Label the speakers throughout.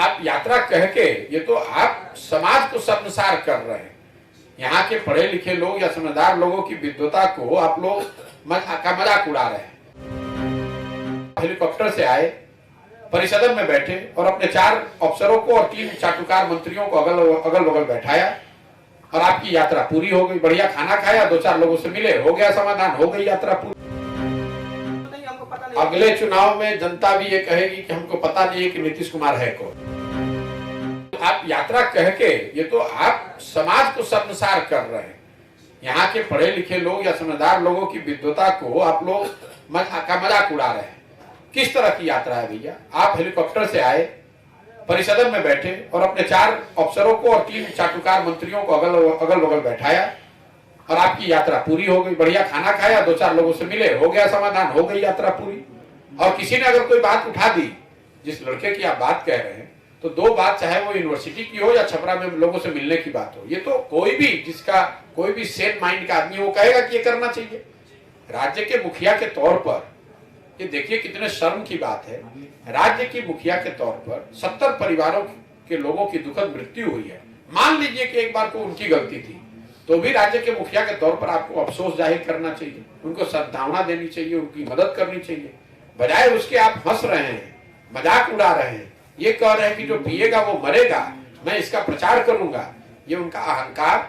Speaker 1: आप यात्रा कह के ये तो आप समाज को शर्मसार कर रहे हैं। यहाँ के पढ़े लिखे लोग या समझदार लोगों की विद्वता को आप लोग मजाक उड़ा रहे हैं। हेलीकॉप्टर से आए, परिसदन में बैठे और अपने 4 अफसरों को और 3 चाटुकार मंत्रियों को अगल बगल बैठाया और आपकी यात्रा पूरी हो गई। बढ़िया खाना खाया, 2-4 लोगों से मिले, हो गया समाधान, हो गई यात्रा पूरी। अगले चुनाव में जनता भी ये कहेगी कि हमको पता नहीं है कि नीतीश कुमार है कौन। आप यात्रा कह के ये तो आप समाज को शर्मसार कर रहे हैं। यहाँ के पढ़े लिखे लोग या समझदार लोगों की विद्वता को आप लोग मजाक उड़ा रहे हैं। किस तरह की यात्रा है भैया? आप हेलीकॉप्टर से आए, परिसदन में बैठे और अपने 4 अफसरों को और 3 चाटुकार मंत्रियों को अगल बगल बैठाया और आपकी यात्रा पूरी हो गई। बढ़िया खाना खाया, 2-4 लोगों से मिले, हो गया समाधान, हो गई यात्रा पूरी। और किसी ने अगर कोई बात उठा दी, जिस लड़के की आप बात कह रहे हैं, तो 2 बात, चाहे वो यूनिवर्सिटी की हो या छपरा में लोगों से मिलने की बात हो, ये तो कोई भी जिसका कोई भी सेन माइंड का आदमी वो कहेगा कि ये करना चाहिए। राज्य के मुखिया के तौर पर ये देखिए कितने शर्म की बात है। राज्य की मुखिया के तौर पर 70 परिवारों के लोगों की दुखद मृत्यु हुई है। मान लीजिए कि एक बार को उनकी गलती थी, तो भी राज्य के मुखिया के तौर पर आपको अफसोस जाहिर करना चाहिए, उनको सद्भावना देनी चाहिए, उनकी मदद करनी चाहिए। बजाय उसके आप हंस रहे हैं, मजाक उड़ा रहे हैं, ये कह रहे हैं कि जो पिएगा वो मरेगा, मैं इसका प्रचार करूंगा। ये उनका अहंकार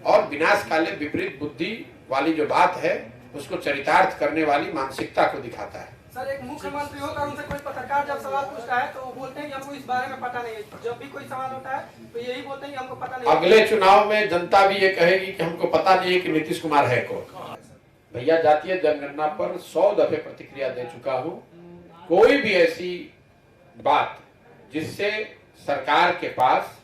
Speaker 1: और विनाशकाले विपरीत बुद्धि वाली जो बात है, उसको चरितार्थ करने वाली मानसिकता को दिखाता है।
Speaker 2: सर, एक मुख्यमंत्री होकर उनसे कोई पत्रकार जब सवाल पूछता है तो वो बोलते हैं कि हमको इस बारे में पता नहीं है। जब भी कोई सवाल होता है तो यही बोलते हैं कि हमको पता नहीं है।
Speaker 1: अगले चुनाव में जनता भी ये कहेगी कि हमको पता नहीं है कि नीतीश कुमार है कौन। भैया, जातीय जनगणना पर 100 दफे प्रतिक्रिया दे चुका हूँ। कोई भी ऐसी बात जिससे सरकार के पास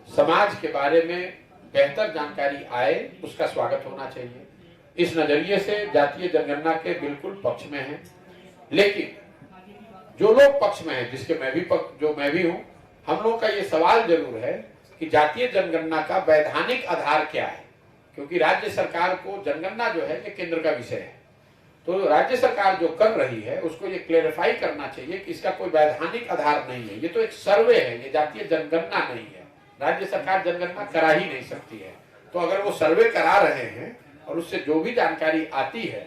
Speaker 1: समाज के बारे में बेहतर जानकारी आए, उसका स्वागत होना चाहिए। इस नजरिए से जातीय जनगणना के बिल्कुल पक्ष में है। लेकिन जो लोग पक्ष में हैं, जिसके मैं भी हूं, हम लोग का ये सवाल जरूर है कि जातीय जनगणना का वैधानिक आधार क्या है। क्योंकि राज्य सरकार को जनगणना जो है ये केंद्र का विषय है, तो राज्य सरकार जो कर रही है उसको ये क्लेरिफाई करना चाहिए कि इसका कोई वैधानिक आधार नहीं है। ये तो एक सर्वे है, ये जातीय जनगणना नहीं है। राज्य सरकार जनगणना करा ही नहीं सकती है। तो अगर वो सर्वे करा रहे हैं और उससे जो भी जानकारी आती है,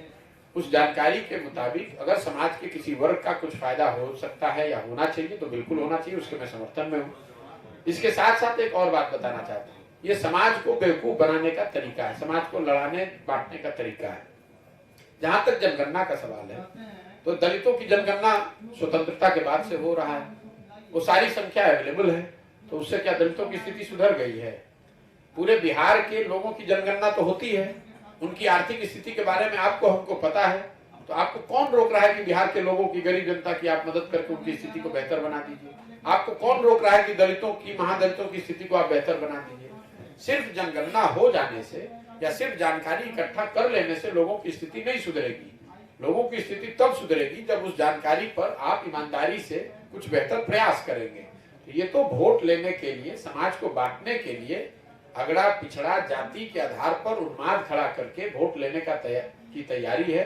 Speaker 1: उस जानकारी के मुताबिक अगर समाज के किसी वर्ग का कुछ फायदा हो सकता है या होना चाहिए तो बिल्कुल होना चाहिए, उसके मैं समर्थन में हूँ। इसके साथ साथ एक और बात बताना चाहता हूँ, ये समाज को बेवकूफ बनाने का तरीका है, समाज को लड़ाने बांटने का तरीका है। जहां तक जनगणना का सवाल है, तो दलितों की जनगणना स्वतंत्रता के बाद से हो रहा है, वो सारी संख्या अवेलेबल है, तो उससे क्या दलितों की स्थिति सुधर गई है? पूरे बिहार के लोगों की जनगणना तो होती है, उनकी आर्थिक स्थिति के बारे में आपको हमको पता है, तो आपको कौन रोक रहा है कि बिहार के लोगों की, गरीब जनता की आप मदद करके उनकी स्थिति को बेहतर बना दीजिए? आपको कौन रोक रहा है कि दलितों की, महादलितों की स्थिति को आप बेहतर बना दीजिए? सिर्फ जनगणना हो जाने से या सिर्फ जानकारी इकट्ठा कर लेने से लोगों की स्थिति नहीं सुधरेगी। लोगों की स्थिति तब सुधरेगी जब उस जानकारी पर आप ईमानदारी से कुछ बेहतर प्रयास करेंगे। तो ये तो वोट लेने के लिए, समाज को बांटने के लिए अगड़ा पिछड़ा जाति के आधार पर उन्माद खड़ा करके वोट लेने की तैयारी है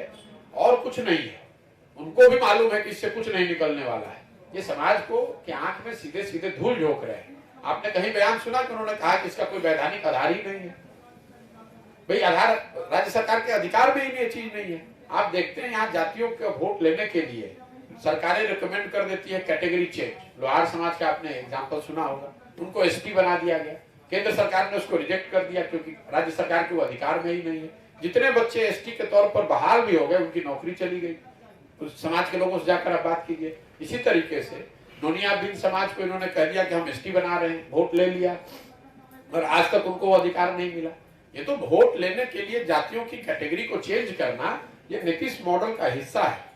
Speaker 1: और कुछ नहीं है। उनको भी मालूम है कि इससे कुछ नहीं निकलने वाला है। ये समाज को की आंख में सीधे सीधे धूल झोंक रहे हैं। आपने कहीं बयान सुना कि उन्होंने कहा कि इसका कोई वैधानिक आधार ही नहीं है? भाई, आधार राज्य सरकार के अधिकार में ही ये चीज नहीं है। आप देखते हैं यहाँ जातियों का वोट लेने के लिए सरकारें रिकमेंड कर देती है कैटेगरी चेंज। लोहार समाज का आपने एग्जाम्पल सुना होगा, उनको एसटी बना दिया गया। केंद्र सरकार ने उसको रिजेक्ट कर दिया क्योंकि राज्य सरकार के वो अधिकार में ही नहीं है। जितने बच्चे एसटी के तौर पर बहाल भी हो गए, उनकी नौकरी चली गई। उस समाज के लोगों से जाकर आप बात कीजिए। इसी तरीके से नोनिया बिन समाज को इन्होंने कह दिया कि हम एसटी बना रहे हैं, वोट ले लिया और आज तक उनको वो अधिकार नहीं मिला। ये तो वोट लेने के लिए जातियों की कैटेगरी को चेंज करना, ये नीतीश मॉडल का हिस्सा है।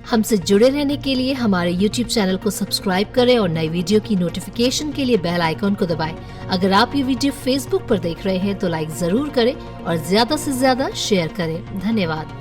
Speaker 3: हमसे जुड़े रहने के लिए हमारे YouTube चैनल को सब्सक्राइब करें और नई वीडियो की नोटिफिकेशन के लिए बेल आइकॉन को दबाएं। अगर आप ये वीडियो Facebook पर देख रहे हैं तो लाइक जरूर करें और ज्यादा से ज्यादा शेयर करें। धन्यवाद।